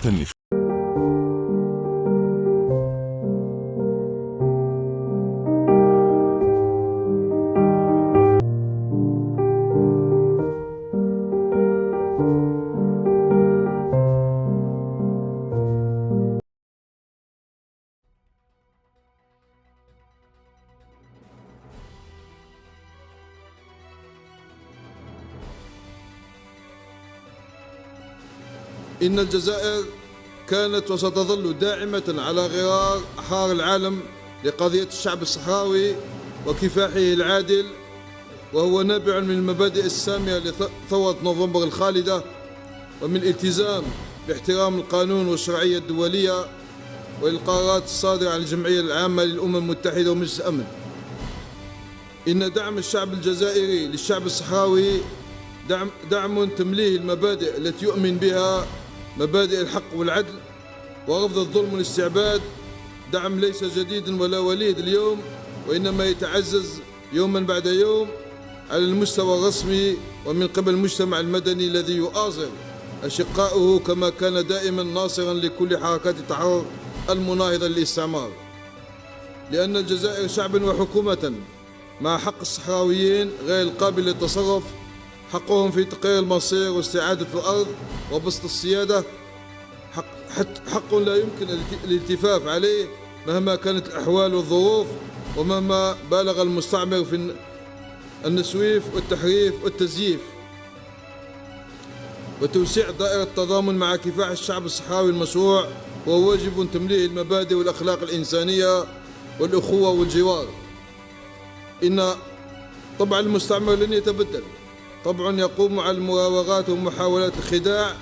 النفاق. إن الجزائر كانت وستظل داعمة على غرار أحرار العالم لقضية الشعب الصحراوي وكفاحه العادل، وهو نابع من المبادئ السامية لثورة نوفمبر الخالدة، ومن الالتزام باحترام القانون والشرعية الدولية والقرارات الصادرة عن الجمعية العامة للأمم المتحدة ومجلس الأمن. إن دعم الشعب الجزائري للشعب الصحراوي دعم تمليه المبادئ التي يؤمن بها، مبادئ الحق والعدل ورفض الظلم والاستعباد، دعم ليس جديدا ولا وليد اليوم، وإنما يتعزز يوما بعد يوم على المستوى الرسمي ومن قبل المجتمع المدني الذي يؤازر أشقائه، كما كان دائما ناصرا لكل حركات التحرر المناهضة للاستعمار. لأن الجزائر شعبا وحكومة مع حق الصحراويين غير القابل للتصرف، حقهم في تقرير المصير واستعادة الأرض وبسط السيادة، حق لا يمكن الالتفاف عليه مهما كانت الأحوال والظروف، ومهما بالغ المستعمر في النسويف والتحريف والتزييف. وتوسيع دائرة التضامن مع كفاح الشعب الصحراوي المشروع وهو واجب تمليه المبادئ والأخلاق الإنسانية والأخوة والجوار. إن طبع المستعمر لن يتبدل، طبع يقوم على المراوغات ومحاولات الخداع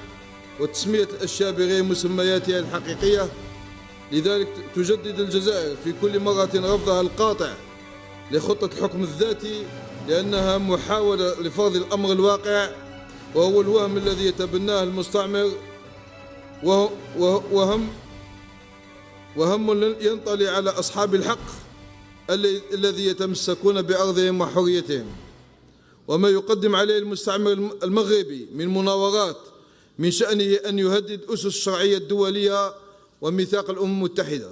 وتسمية الأشياء بغير مسمياتها الحقيقية. لذلك تجدد الجزائر في كل مرة رفضها القاطع لخطة الحكم الذاتي، لأنها محاولة لفرض الأمر الواقع، وهو الوهم الذي يتبناه المستعمر، وهم ينطلي على أصحاب الحق الذي يتمسكون بأرضهم وحريتهم. وما يقدم عليه المستعمر المغربي من مناورات من شأنه أن يهدد أسس الشرعية الدولية وميثاق الأمم المتحدة.